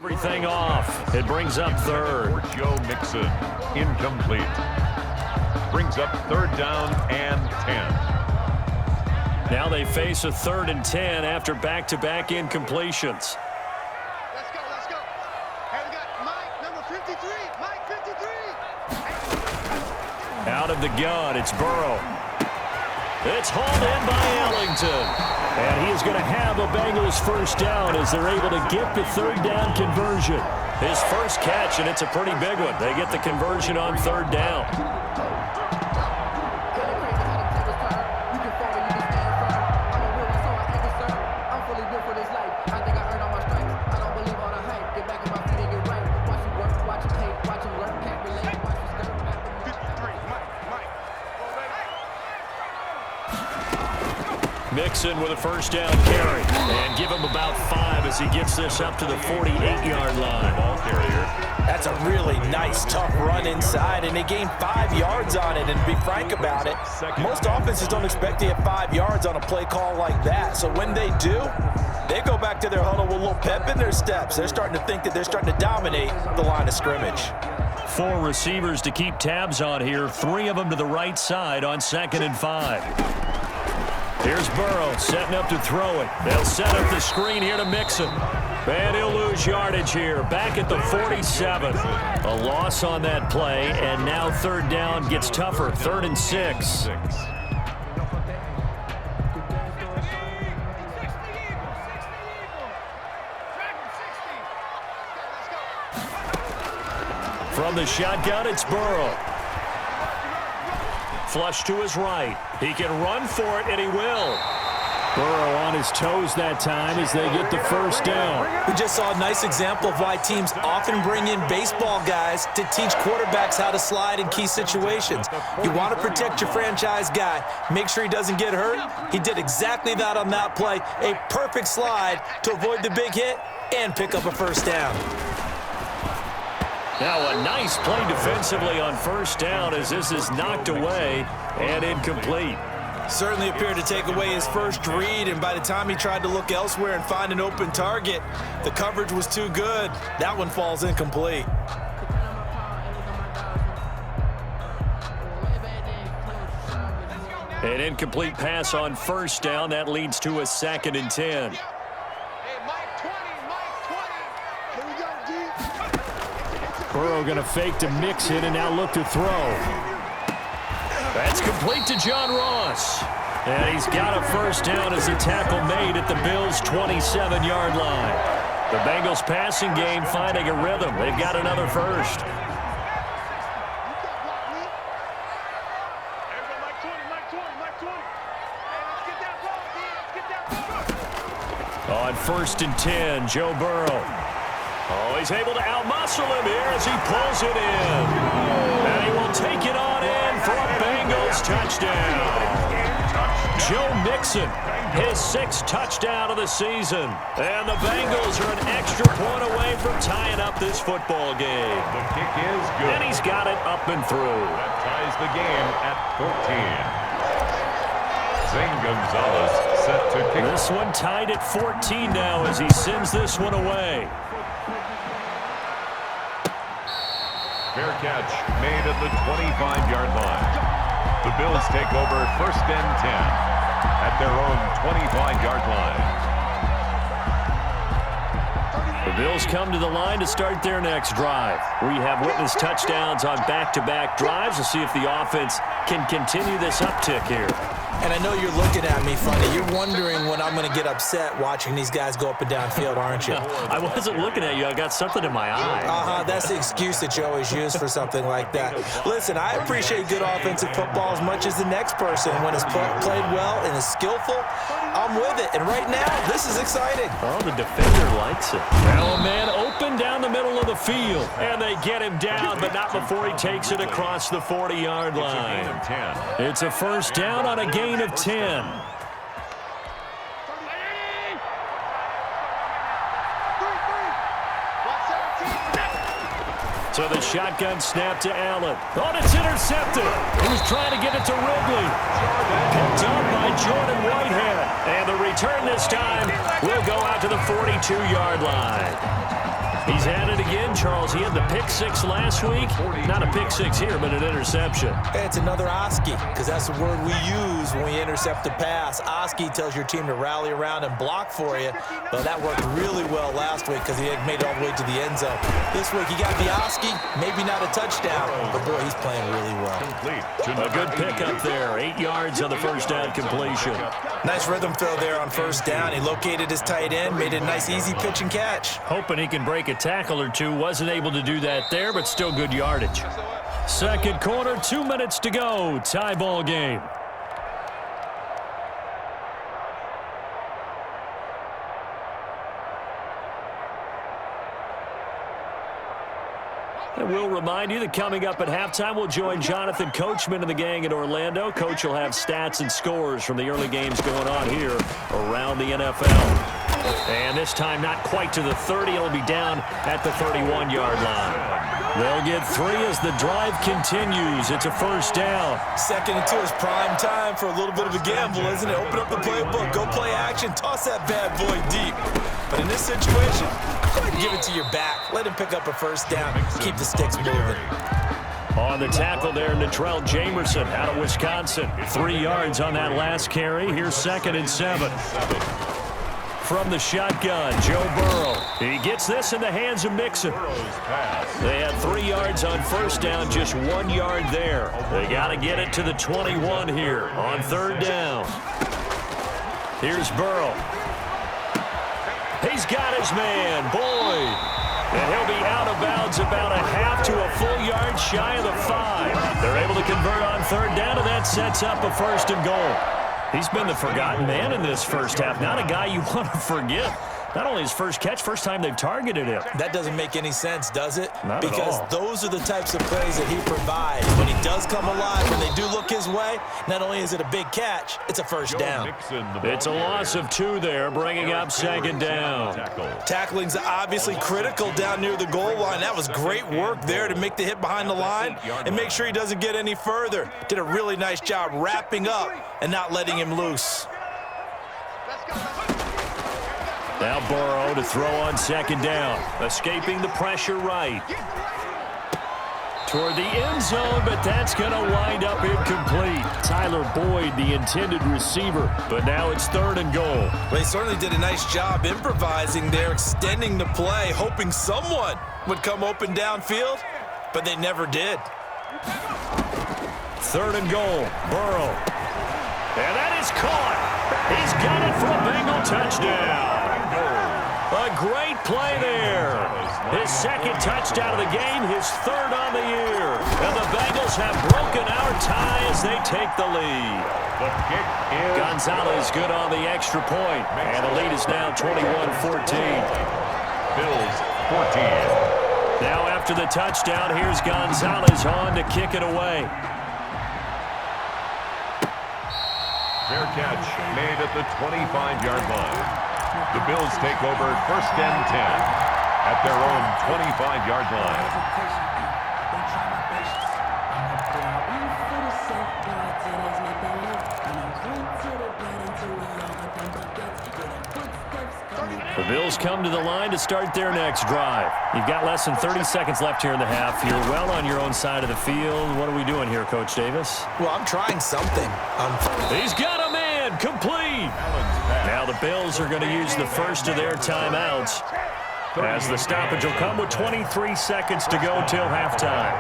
Everything off. It brings up third. For Joe Mixon, incomplete. Brings up third down and 10. Now they face a 3rd and 10 after back-to-back incompletions. Let's go, let's go. Hey, we got Mike, number 53. Mike, 53. Out of the gun, it's Burrow. It's hauled in by Ellington. And he is going to have a Bengals first down as they're able to get the 3rd down conversion. His first catch, and it's a pretty big one. They get the conversion on 3rd down. Mixon with a first down carry. And give him about 5 as he gets this up to the 48-yard line. Ball carrier. That's a really nice, tough run inside, and they gained 5 yards on it. And to be frank about it, most offenses don't expect to get 5 yards on a play call like that. So when they do, they go back to their huddle with a little pep in their steps. They're starting to think that they're starting to dominate the line of scrimmage. 4 receivers to keep tabs on here. 3 of them to the right side on 2nd and 5. Here's Burrow setting up to throw it. They'll set up the screen here to Mixon. And he'll lose yardage here. Back at the 47. A loss on that play, and now 3rd down gets tougher. 3rd and 6. From the shotgun, it's Burrow. Flush to his right. He can run for it, and he will. Burrow on his toes that time as they get the first down. We just saw a nice example of why teams often bring in baseball guys to teach quarterbacks how to slide in key situations. You want to protect your franchise guy. Make sure he doesn't get hurt. He did exactly that on that play. A perfect slide to avoid the big hit and pick up a first down. Now a nice play defensively on first down as this is knocked away and incomplete. Certainly appeared to take away his first read, and by the time he tried to look elsewhere and find an open target, the coverage was too good. That one falls incomplete. An incomplete pass on first down. That leads to a 2nd and 10. Burrow going to fake to Mixon and now look to throw. That's complete to John Ross. And he's got a first down as the tackle made at the Bills' 27-yard line. The Bengals passing game finding a rhythm. They've got another first. On 1st and 10, Joe Burrow. Oh, he's able to outmuscle him here as he pulls it in. And he will take it on in for a Bengals touchdown. Joe Mixon, his 6th touchdown of the season. And the Bengals are an extra point away from tying up this football game. The kick is good. And he's got it up and through. That ties the game at 14. Zane Gonzalez set to kick. This one tied at 14 now as he sends this one away. Fair catch made at the 25-yard line. The Bills take over 1st and 10 at their own 25-yard line. The Bills come to the line to start their next drive. We have witnessed touchdowns on back-to-back drives to see if the offense can continue this uptick here. And I know you're looking at me funny. You're wondering when I'm going to get upset watching these guys go up and down field, aren't you? I wasn't looking at you. I got something in my eye. That's the excuse that you always use for something like that. Listen, I appreciate good offensive football as much as the next person. When it's played well and is skillful, I'm with it. And right now, this is exciting. Oh, the defender likes it. Now a man open down the middle of the field. And they get him down, but not before he takes it across the 40-yard line. It's a first down on a gain of 10. So the shotgun snap to Allen. Oh, it's intercepted. He was trying to get it to Ridley. Picked up by Jordan Whitehead. And the return this time will go out to the 42-yard line. He's at it again, Charles. He had the pick six last week. Not a pick six here, but an interception. Hey, it's another Oski, because that's the word we use when we intercept a pass. Oski tells your team to rally around and block for you. Well, that worked really well last week because he had made it all the way to the end zone. This week, he got the Oski, maybe not a touchdown, but boy, he's playing really well. A good pickup there. 8 yards on the first down completion. Nice rhythm throw there on first down. He located his tight end, made it a nice, easy pitch and catch. Hoping he can break a tackle or two. Wasn't able to do that there, but still good yardage. Second quarter, 2 minutes to go. Tie ball game. And we'll remind you that coming up at halftime, we'll join Jonathan Coachman and the gang in Orlando. Coach will have stats and scores from the early games going on here around the NFL. And this time, not quite to the 30. It'll be down at the 31-yard line. They'll get 3 as the drive continues. It's a first down. 2nd and 2 is prime time for a little bit of a gamble, isn't it? Open up the playbook, go play action, toss that bad boy deep. But in this situation, go ahead and give it to your back. Let him pick up a first down. Keep the sticks moving. On the tackle there, Natrell Jamerson out of Wisconsin. 3 yards on that last carry. Here's 2nd and 7. From the shotgun, Joe Burrow. He gets this in the hands of Mixon. They had 3 yards on first down, just 1 yard there. They got to get it to the 21 here on third down. Here's Burrow. He's got his man, Boyd. And he'll be out of bounds about a half to a full yard shy of the 5. They're able to convert on third down, and that sets up a first and goal. He's been the forgotten man in this first half. Not a guy you want to forget. Not only his first catch, first time they've targeted him. That doesn't make any sense, does it? Not because at all. Those are the types of plays that he provides. When he does come alive, when they do look his way, not only is it a big catch, it's a first down. It's a loss of 2 there, bringing up 2nd down. Tackling's obviously critical down near the goal line. That was great work there to make the hit behind the line and make sure he doesn't get any further. Did a really nice job wrapping up and not letting him loose. Now Burrow to throw on 2nd down. Escaping the pressure right. Toward the end zone, but that's going to wind up incomplete. Tyler Boyd, the intended receiver, but now it's 3rd and goal. Well, he certainly did a nice job improvising there, extending the play, hoping someone would come open downfield, but they never did. 3rd and goal, Burrow. And that is caught. He's got it for a Bengal touchdown. A great play there. His 2nd touchdown of the game, his 3rd on the year. And the Bengals have broken our tie as they take the lead. The kick is Gonzalez good on the extra point. And the lead is now 21-14. Bills 14. Now after the touchdown, here's Gonzalez on to kick it away. Fair catch made at the 25-yard line. The Bills take over 1st and 10 at their own 25-yard line. The Bills come to the line to start their next drive. You've got less than 30 seconds left here in the half. You're well on your own side of the field. What are we doing here, Coach Davis? Well, I'm trying something. He's got a man, complete. Now the Bills are going to use the first of their timeouts as the stoppage will come with 23 seconds to go till halftime.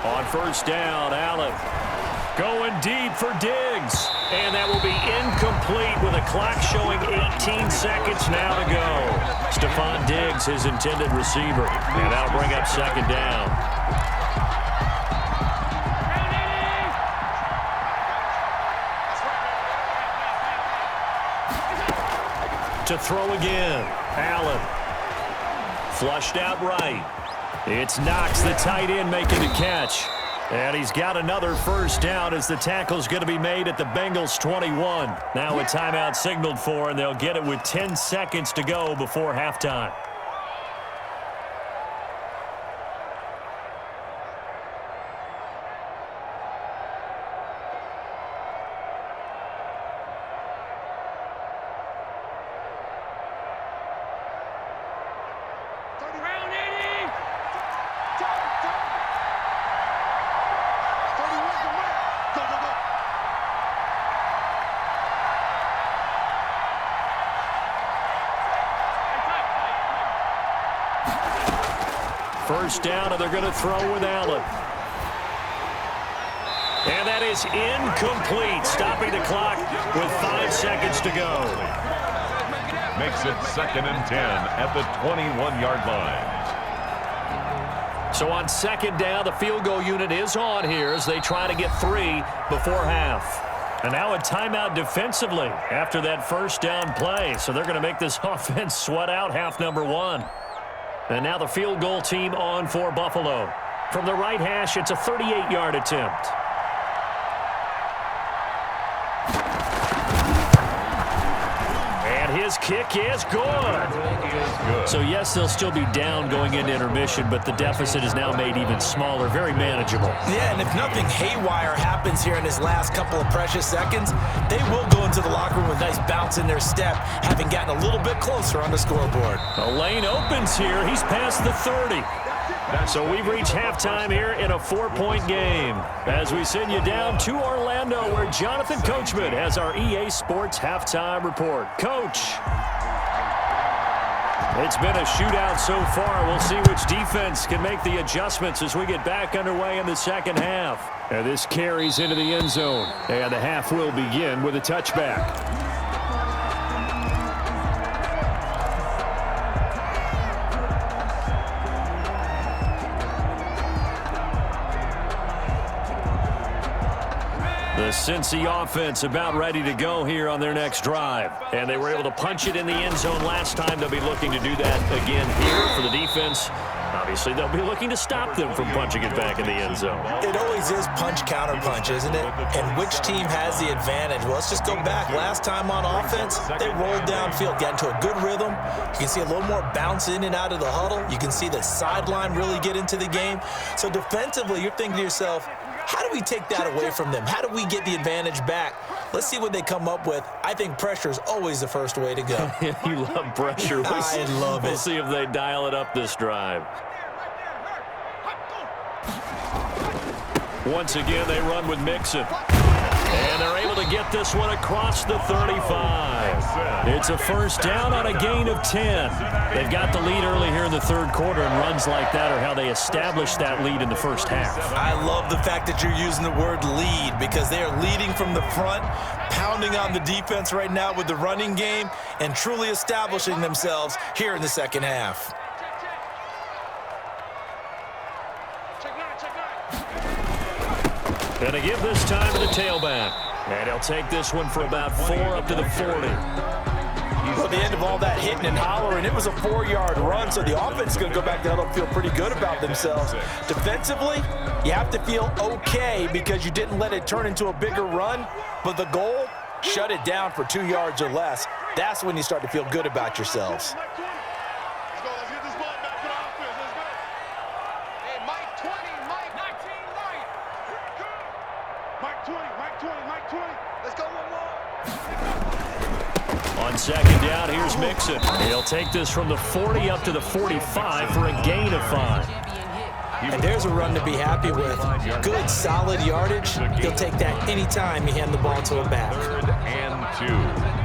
On first down, Allen going deep for Diggs. And that will be incomplete with a clock showing 18 seconds now to go. Stephon Diggs, his intended receiver. And that'll bring up 2nd down. To throw again, Allen. Flushed out right. It's Knox, the tight end, making the catch. And he's got another first down as the tackle's going to be made at the Bengals 21. Now a timeout signaled for, and they'll get it with 10 seconds to go before halftime. first down, and they're going to throw with Allen. And that is incomplete, stopping the clock with 5 seconds to go. Makes it 2nd and 10 at the 21-yard line. So on 2nd down, the field goal unit is on here as they try to get 3 before half. And now a timeout defensively after that first down play. So they're going to make this offense sweat out half number 1. And now the field goal team on for Buffalo. From the right hash, it's a 38-yard attempt. His kick is good. So, yes, they'll still be down going into intermission, but the deficit is now made even smaller, very manageable. Yeah, and if nothing haywire happens here in his last couple of precious seconds, they will go into the locker room with a nice bounce in their step, having gotten a little bit closer on the scoreboard. The lane opens here. He's past the 30. So we've reached halftime here in a 4-point game as we send you down to Orlando where Jonathan Coachman has our EA Sports halftime report. Coach. It's been a shootout so far. We'll see which defense can make the adjustments as we get back underway in the second half. And this carries into the end zone. And the half will begin with a touchback. The Cincy offense about ready to go here on their next drive. And they were able to punch it in the end zone last time. They'll be looking to do that again here for the defense. Obviously, they'll be looking to stop them from punching it back in the end zone. It always is punch-counter-punch, isn't it? And which team has the advantage? Well, let's just go back. Last time on offense, they rolled downfield, got into a good rhythm. You can see a little more bounce in and out of the huddle. You can see the sideline really get into the game. So defensively, you're thinking to yourself, how do we take that away from them? How do we get the advantage back? Let's see what they come up with. I think pressure is always the first way to go. You love pressure. I love it. We'll see if they dial it up this drive. Once again, they run with Mixon. And they're able to get this one across the 35. It's a first down on a gain of 10. They've got the lead early here in the third quarter, and runs like that are how they established that lead in the first half. I love the fact that you're using the word lead because they are leading from the front, pounding on the defense right now with the running game, and truly establishing themselves here in the second half. Going to give this time to the tailback. And he'll take this one for about 4 up to the 40. At the end of all that hitting and hollering, it was a 4-yard run, so the offense is going to go back down and feel pretty good about themselves. Defensively, you have to feel okay because you didn't let it turn into a bigger run, but the goal, shut it down for 2 yards or less. That's when you start to feel good about yourselves. On second down, here's Mixon. He'll take this from the 40 up to the 45 for a gain of 5. And there's a run to be happy with. Good, solid yardage. He'll take that anytime you hand the ball to him back. 3rd and 2.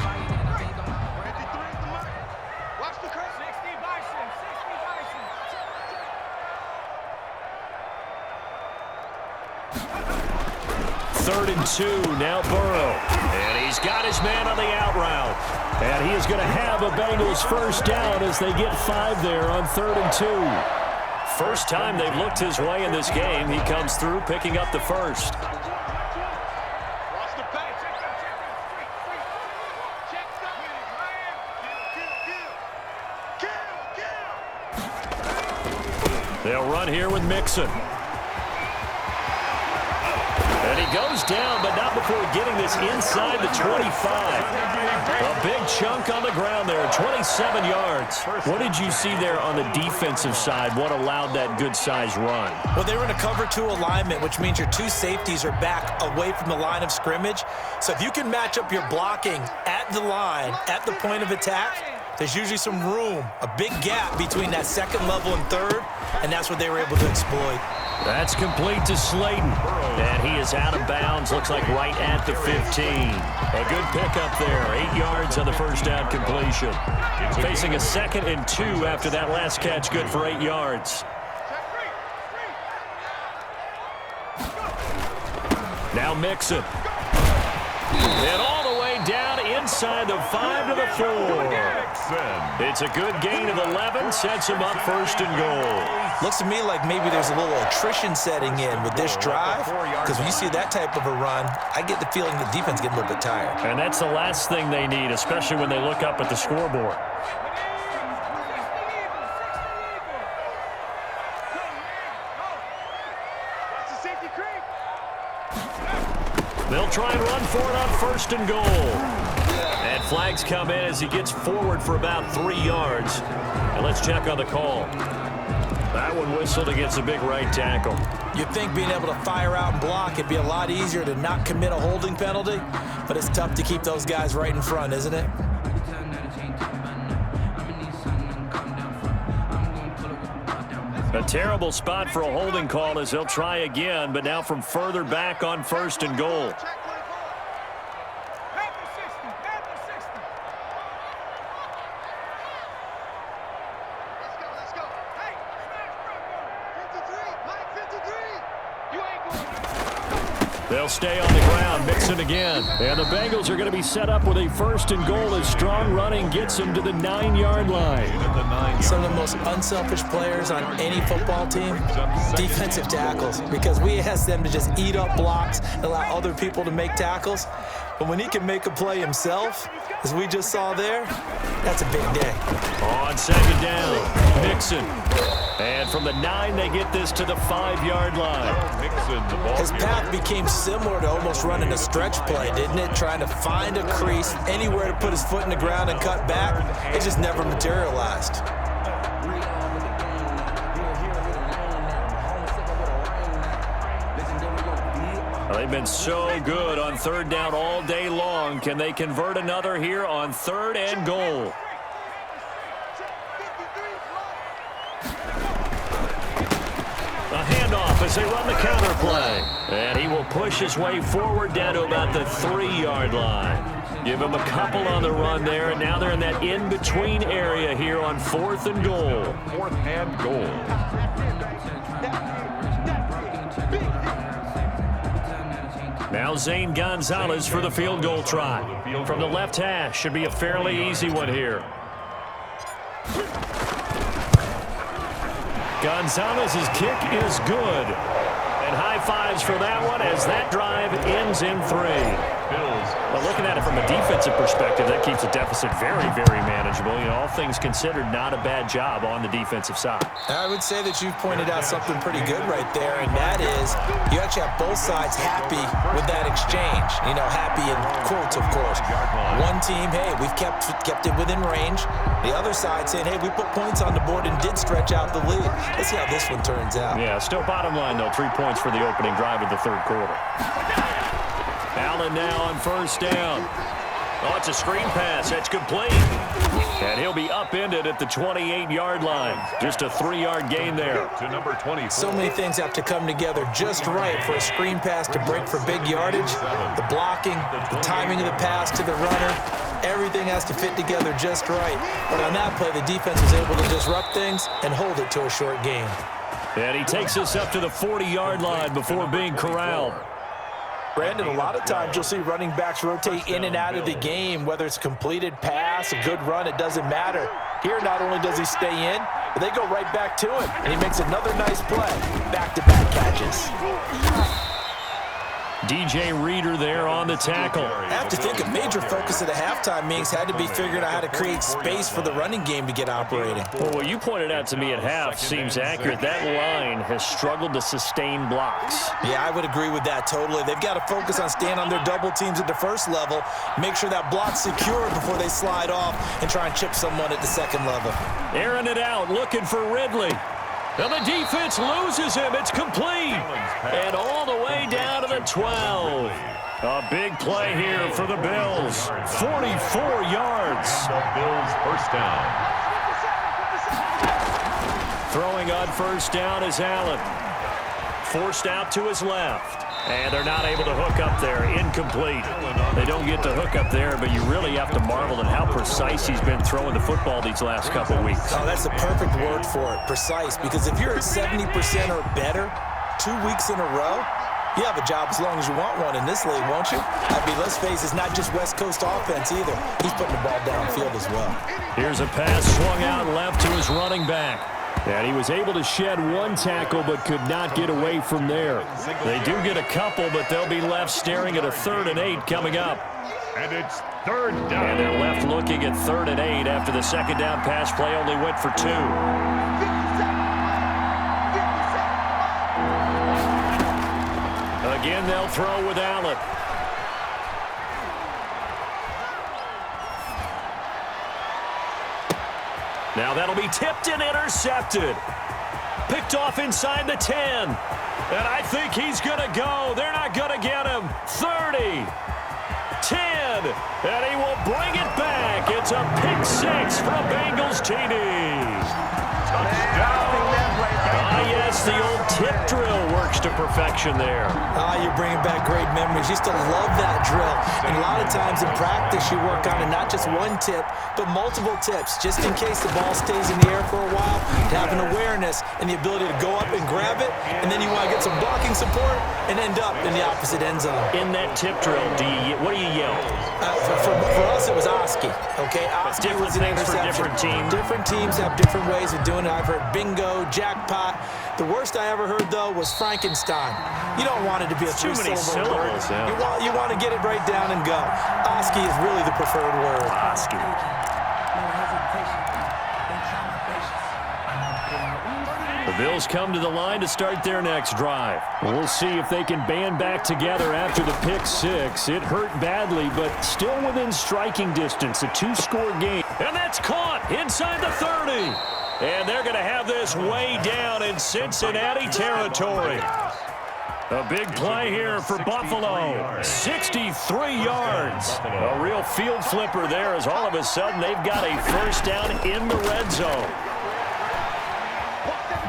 Third and 2, now Burrow. And he's got his man on the out route. And he is going to have a Bengals first down as they get 5 there on 3rd and 2. First time they've looked his way in this game. He comes through picking up the first. They'll run here with Mixon. And he goes down, but not before getting this inside the 25. A big chunk on the ground there, 27 yards. What did you see there on the defensive side? What allowed that good-sized run? Well, they were in a cover 2 alignment, which means your 2 safeties are back away from the line of scrimmage. So if you can match up your blocking at the line, at the point of attack, there's usually some room, a big gap between that second level and third, and that's what they were able to exploit. That's complete to Slayton. And he is out of bounds, looks like right at the 15. A good pickup there, 8 yards on the first down completion. Facing a 2nd and 2 after that last catch, good for 8 yards. Now Mixon. And all the way down inside the 5 to the 4. It's a good gain of 11, sets him up first and goal. Looks to me like maybe there's a little attrition setting in with this drive, because when you see that type of a run, I get the feeling the defense getting a little bit tired. And that's the last thing they need, especially when they look up at the scoreboard. They'll try and run for it on first and goal. And flags come in as he gets forward for about 3 yards. And let's check on the call. That one whistled against a big right tackle. You'd think being able to fire out and block, it'd be a lot easier to not commit a holding penalty, but it's tough to keep those guys right in front, isn't it? A terrible spot for a holding call as they'll try again, but now from further back on first and goal. They'll stay on the ground, Mixon again. And the Bengals are going to be set up with a first and goal as strong running gets them to the 9-yard line. Some of the most unselfish players on any football team, defensive tackles, because we ask them to just eat up blocks and allow other people to make tackles. But when he can make a play himself, as we just saw there, that's a big day. On second down, Mixon. And from the 9, they get this to the 5-yard line. His path became similar to almost running a stretch play, didn't it? Trying to find a crease, anywhere to put his foot in the ground and cut back. It just never materialized. They've been so good on third down all day long. Can they convert another here on third and goal? A handoff as they run the counter play. And he will push his way forward down to about the 3-yard line. Give him a couple on the run there, and now they're in that in-between area here on fourth and goal. Fourth and goal. Now Zane Gonzalez for the field goal try. From the left hash, should be a fairly easy one here. Gonzalez's kick is good. And high fives for that one as that drive ends in 3. Well, looking at it from a defensive perspective, that keeps the deficit very, very manageable. You know, all things considered, not a bad job on the defensive side. I would say that you've pointed out something pretty good right there, and that is you actually have both sides happy with that exchange. You know, happy in quotes, of course. One team, hey, we've kept it within range. The other side saying, hey, we put points on the board and did stretch out the lead. Let's see how this one turns out. Yeah, still bottom line, though, 3 points for the opening drive of the third quarter. Allen now on first down. Oh, it's a screen pass. That's complete. And he'll be upended at the 28-yard line. Just a 3-yard gain there. To number 24. So many things have to come together just right for a screen pass to break for big yardage. The blocking, the timing of the pass to the runner, everything has to fit together just right. But on that play, the defense was able to disrupt things and hold it to a short gain. And he takes us up to the 40-yard line before being corralled. Brandon, a lot of times you'll see running backs rotate in and out of the game, whether it's a completed pass, a good run, it doesn't matter. Here, not only does he stay in, but they go right back to him, and he makes another nice play. Back-to-back catches. DJ Reader there on the tackle. I have to think a major focus of the halftime meetings had to be figuring out how to create space for the running game to get operating. Well, what you pointed out to me at half seems accurate. That line has struggled to sustain blocks. Yeah, I would agree with that totally. They've got to focus on staying on their double teams at the first level, make sure that block's secure before they slide off and try and chip someone at the second level. Airing it out, looking for Ridley. And the defense loses him. It's complete. And all the way down to the 12. A big play here for the Bills. 44 yards. Bills first down. Throwing on first down is Allen. Forced out to his left. And they're not able to hook up there. Incomplete. They don't get the hook up there, but you really have to marvel at how precise he's been throwing the football these last couple of weeks. Oh, that's the perfect word for it, precise. Because if you're at 70% or better 2 weeks in a row, You have a job as long as you want one in this league, won't you? I mean, let's face it, it's not just West Coast offense either. He's putting the ball downfield as well. Here's a pass swung out left to his running back. And he was able to shed one tackle but could not get away from there. They do get a couple, but they'll be left staring at a 3rd and 8 coming up. And it's 3rd down. And they're left looking at 3rd and 8 after the second down pass play only went for 2. Again, they'll throw with Allen. Now that'll be tipped and intercepted. Picked off inside the 10. And I think he's going to go. They're not going to get him. 30. 10. And he will bring it back. It's a pick 6 from Bengals TD. Touchdown. Yes, the old tip drill works to perfection there. You're bringing back great memories. Used to love that drill. And a lot of times in practice, you work on it, not just one tip, but multiple tips, just in case the ball stays in the air for a while. To have an awareness and the ability to go up and grab it, and then you want to get some blocking support and end up in the opposite end zone. In that tip drill, what do you yell? For us, it was Oski. Okay, Oski was an interception. Different teams. Different teams have different ways of doing it. I've heard bingo, jackpot. The worst I ever heard, though, was Frankenstein. You don't want it to be a three-syllable word. Yeah. You want to get it right down and go. Oski is really the preferred word. Oski. The Bills come to the line to start their next drive. We'll see if they can band back together after the pick 6. It hurt badly, but still within striking distance. A 2-score game. And that's caught inside the 30. And they're going to have this way down in Cincinnati territory. A big play here for Buffalo. 63 yards. A real field flipper there as all of a sudden they've got a first down in the red zone.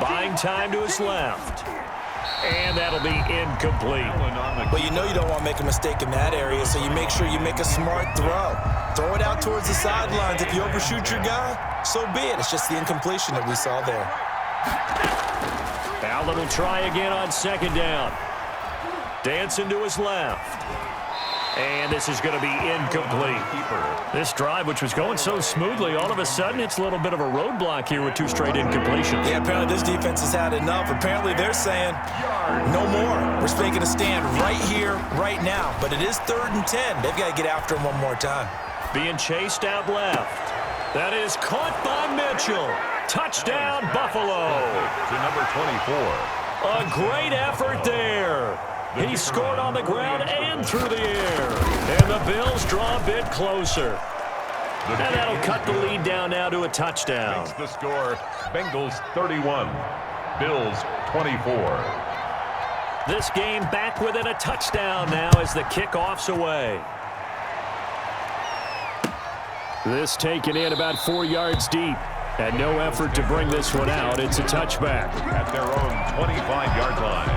Buying time to his left. And that'll be incomplete. Well, you know you don't want to make a mistake in that area, so you make sure you make a smart throw. Throw it out towards the sidelines. If you overshoot your guy, so be it. It's just the incompletion that we saw there. Allen will try again on second down. Dancing to his left. And this is going to be incomplete. This drive, which was going so smoothly, all of a sudden it's a little bit of a roadblock here with 2 straight incompletions. Yeah, apparently this defense has had enough. Apparently they're saying, no more. We're making a stand right here, right now. But it is 3rd and 10. They've got to get after him one more time. Being chased out left. That is caught by Mitchell. Touchdown, Buffalo. To number 24. A great effort there. He scored on the ground and through the air. And the Bills draw a bit closer. And that'll cut the lead down now to a touchdown. Makes the score, Bengals 31, Bills 24. This game back within a touchdown now as the kickoff's away. This taken in about 4 yards deep. And no effort to bring this one out. It's a touchback. At their own 25-yard line.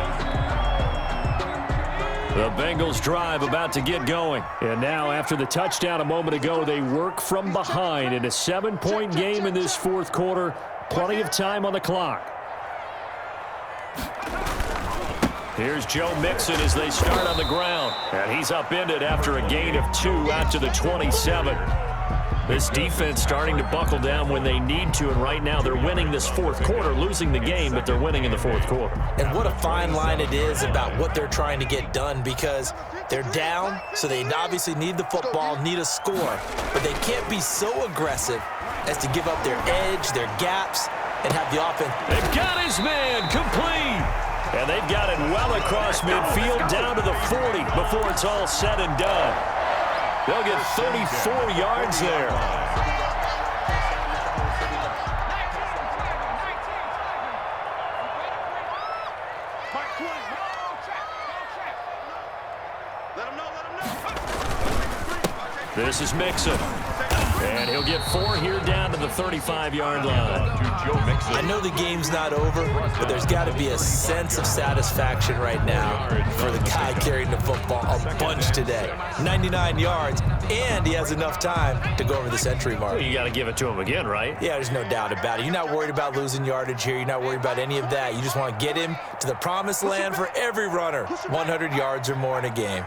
The Bengals drive about to get going. And now, after the touchdown a moment ago, they work from behind in a 7-point game in this 4th quarter. Plenty of time on the clock. Here's Joe Mixon as they start on the ground. And he's upended after a gain of 2 out to the 27. This defense starting to buckle down when they need to, and right now they're winning this 4th quarter, losing the game, but they're winning in the 4th quarter. And what a fine line it is about what they're trying to get done, because they're down, so they obviously need the football, need a score, but they can't be so aggressive as to give up their edge, their gaps, and have the offense. They've got his man complete, and they've got it well across midfield down to the 40 before it's all said and done. They'll get 34 yards there. This is Mixon. And And he'll get 4 here down to the 35-yard line. I know the game's not over, but there's got to be a sense of satisfaction right now for the guy carrying the football a bunch today. 99 yards, and he has enough time to go over the century mark. Well, you got to give it to him again, right? Yeah, there's no doubt about it. You're not worried about losing yardage here. You're not worried about any of that. You just want to get him to the promised land for every runner. 100 yards or more in a game.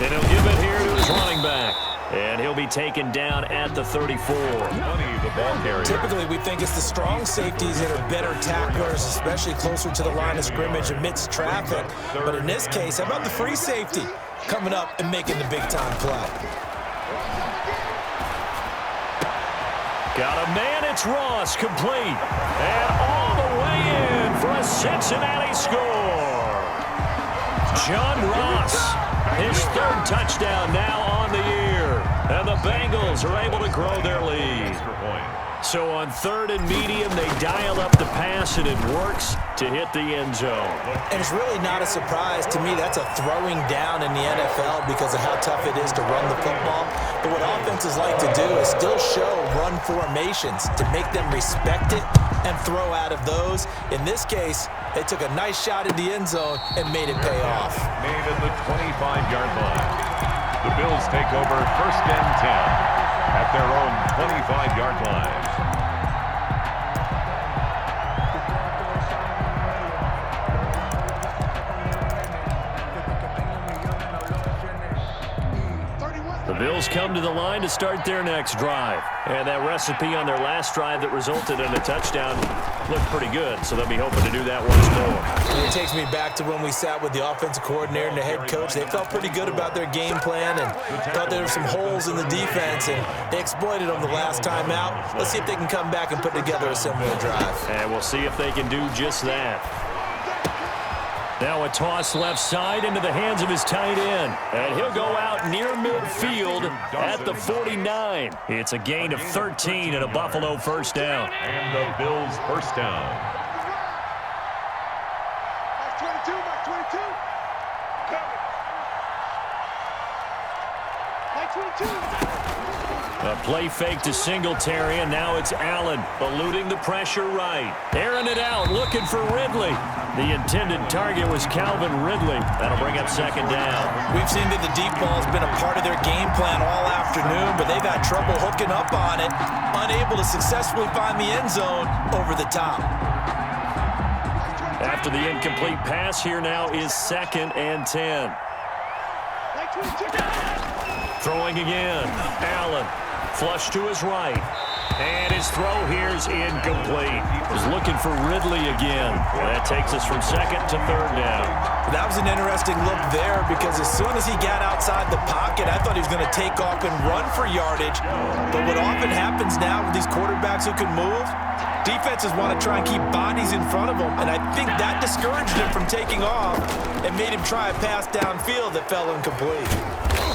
And he'll give it here to his running back. And he'll be taken down at the 34. The ball carrier. Typically, we think it's the strong safeties that are better tacklers, especially closer to the line of scrimmage amidst traffic. But in this case, how about the free safety coming up and making the big-time play? Got a man, it's Ross, complete. And all the way in for a Cincinnati score. John Ross, his 3rd touchdown now on the year. And the Bengals are able to grow their lead. So on 3rd and medium, they dial up the pass, and it works to hit the end zone. And it's really not a surprise to me. That's a throwing down in the NFL because of how tough it is to run the football. But what offenses like to do is still show run formations to make them respect it and throw out of those. In this case, they took a nice shot at the end zone and made it pay off. Made at the 25-yard line. The Bills take over 1st and 10 at their own 25-yard line. The Bills come to the line to start their next drive. And that recipe on their last drive that resulted in a touchdown looked pretty good, so they'll be hoping to do that once more. And it takes me back to when we sat with the offensive coordinator and the head coach. They felt pretty good about their game plan and thought there were some holes in the defense, and they exploited them the last time out. Let's see if they can come back and put together a similar drive. And we'll see if they can do just that. Now a toss left side into the hands of his tight end. And he'll go out near midfield at the 49. It's a gain of 13 and a Buffalo 1st down. And the Bills 1st down. Mark 22, Mark 22. Mark 22. A play fake to Singletary, and now it's Allen eluding the pressure right. Airing it out, looking for Ridley. The intended target was Calvin Ridley. That'll bring up 2nd down. We've seen that the deep ball has been a part of their game plan all afternoon, but they've had trouble hooking up on it, unable to successfully find the end zone over the top. After the incomplete pass, here now is 2nd and 10. Throwing again. Allen. Flush to his right. And his throw here is incomplete. Was looking for Ridley again. That takes us from 2nd to 3rd down. That was an interesting look there because as soon as he got outside the pocket, I thought he was going to take off and run for yardage. But what often happens now with these quarterbacks who can move, defenses want to try and keep bodies in front of them. And I think that discouraged him from taking off and made him try a pass downfield that fell incomplete.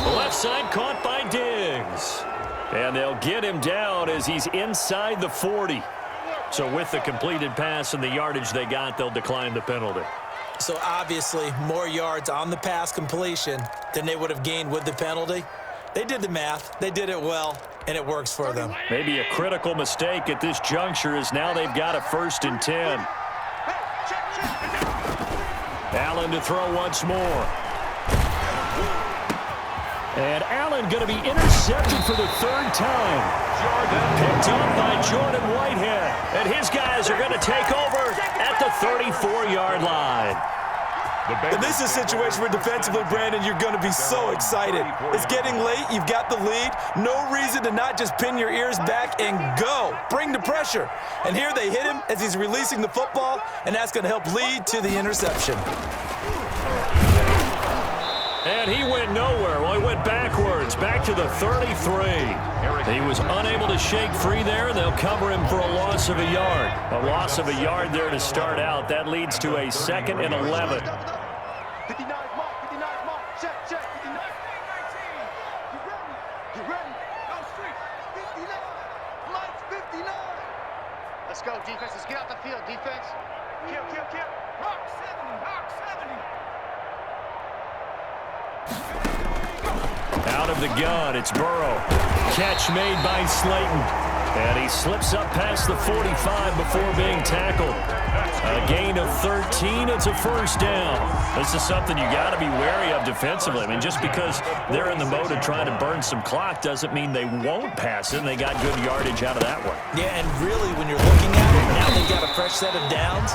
The left side caught by Diggs. And they'll get him down as he's inside the 40. So with the completed pass and the yardage they got, they'll decline the penalty. So obviously more yards on the pass completion than they would have gained with the penalty. They did the math. They did it well, and it works for them. Maybe a critical mistake at this juncture is now they've got a 1st and 10. Allen to throw once more. And Allen going to be intercepted for the 3rd time. Picked up by Jordan Whitehead. And his guys are going to take over at the 34-yard line. And this is a situation where defensively, Brandon, you're going to be so excited. It's getting late. You've got the lead. No reason to not just pin your ears back and go. Bring the pressure. And here they hit him as he's releasing the football, and that's going to help lead to the interception. And he went nowhere. Well, he went backwards, back to the 33. He was unable to shake free there, and they'll cover him for a loss of a yard. A loss of a yard there to start out. That leads to a 2nd and 11. 59 mark, 59 mark. Check, 59. 19. You ready? Go street. 59. Lights 59. Let's go, defense. Let's get out the field, defense. Kill. Hawk 70. of the gun. It's Burrow. Catch made by Slayton. And he slips up past the 45 before being tackled. A gain of 13. It's a first down. This is something you got to be wary of defensively. I mean, just because they're in the mode of trying to burn some clock doesn't mean they won't pass it. And they got good yardage out of that one. Yeah, and really, when you're looking at it, now they've got a fresh set of downs.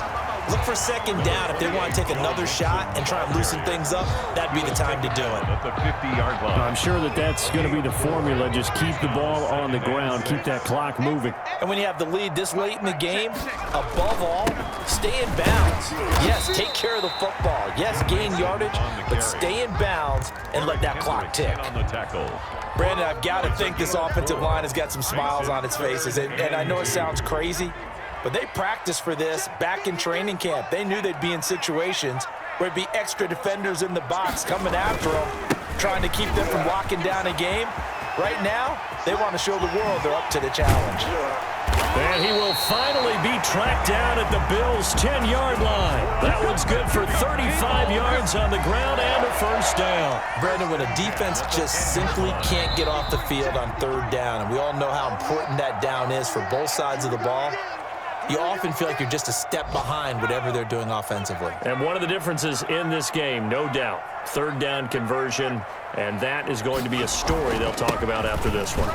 Look for second down. If they want to take another shot and try and loosen things up, that'd be the time to do it. At the 50-yard line. I'm sure that's going to be the formula. Just keep the ball on the ground. Keep that clock moving. And when you have the lead this late in the game, above all, stay in bounds. Yes, take care of the football. Yes, gain yardage, but stay in bounds and let that clock tick. On the tackle. Brandon, I've got to think this offensive line has got some smiles on its faces. And I know it sounds crazy, but they practiced for this back in training camp. They knew they'd be in situations where there'd be extra defenders in the box coming after them, trying to keep them from locking down a game. Right now, they want to show the world they're up to the challenge. And he will finally be tracked down at the Bills' 10-yard line. That one's good for 35 yards on the ground and a first down. Brandon, when a defense just simply can't get off the field on third down, and we all know how important that down is for both sides of the ball, you often feel like you're just a step behind whatever they're doing offensively. And one of the differences in this game, no doubt, third down conversion, and that is going to be a story they'll talk about after this one.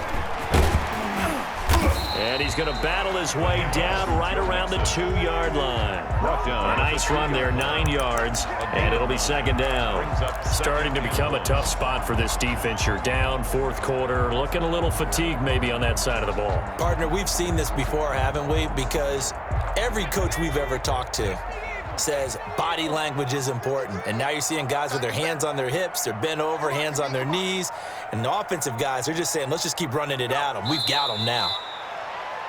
And he's going to battle his way down right around the 2-yard line. A nice run there, 9 yards, and it'll be second down. Starting to become a tough spot for this defense. You're down fourth quarter, looking a little fatigued maybe on that side of the ball. Partner, we've seen this before, haven't we? Because every coach we've ever talked to says body language is important. And now you're seeing guys with their hands on their hips, they're bent over, hands on their knees. And the offensive guys, they're just saying, let's just keep running it at them. We've got them now.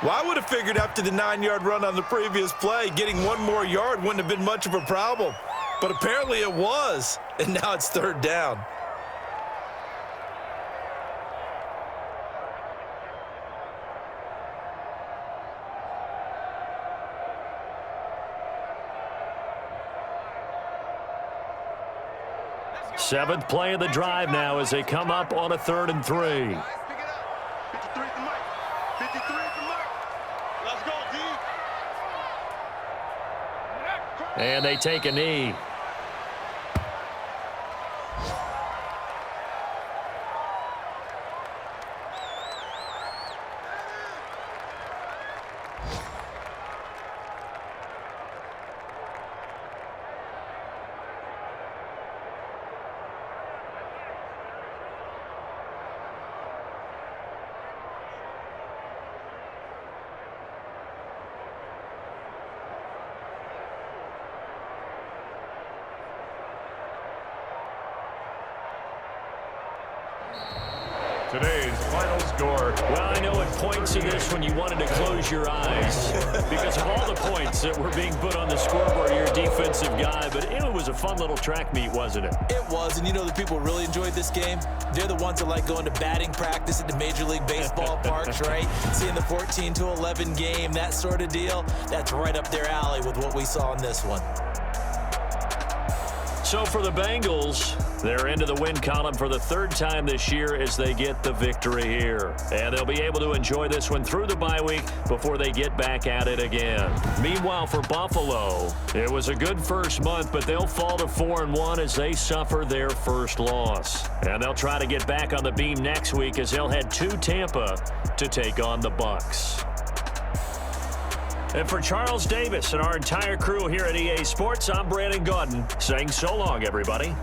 Well, I would have figured after the 9-yard run on the previous play, getting one more yard wouldn't have been much of a problem. But apparently it was, and now it's third down. Seventh play of the drive now as they come up on a 3rd and 3. And they take a knee. Today's final score. Well, I know it points in this when you wanted to close your eyes because of all the points that were being put on the scoreboard. You're a defensive guy, but it was a fun little track meet, wasn't it? It was, and you know the people really enjoyed this game? They're the ones that like going to batting practice at the Major League Baseball parks, right? Seeing the 14-11 game, that sort of deal. That's right up their alley with what we saw in this one. So for the Bengals, they're into the win column for the 3rd time this year as they get the victory here. And they'll be able to enjoy this one through the bye week before they get back at it again. Meanwhile, for Buffalo, it was a good first month, but they'll fall to 4-1 as they suffer their first loss. And they'll try to get back on the beam next week as they'll head to Tampa to take on the Bucs. And for Charles Davis and our entire crew here at EA Sports, I'm Brandon Gaudin saying so long, everybody.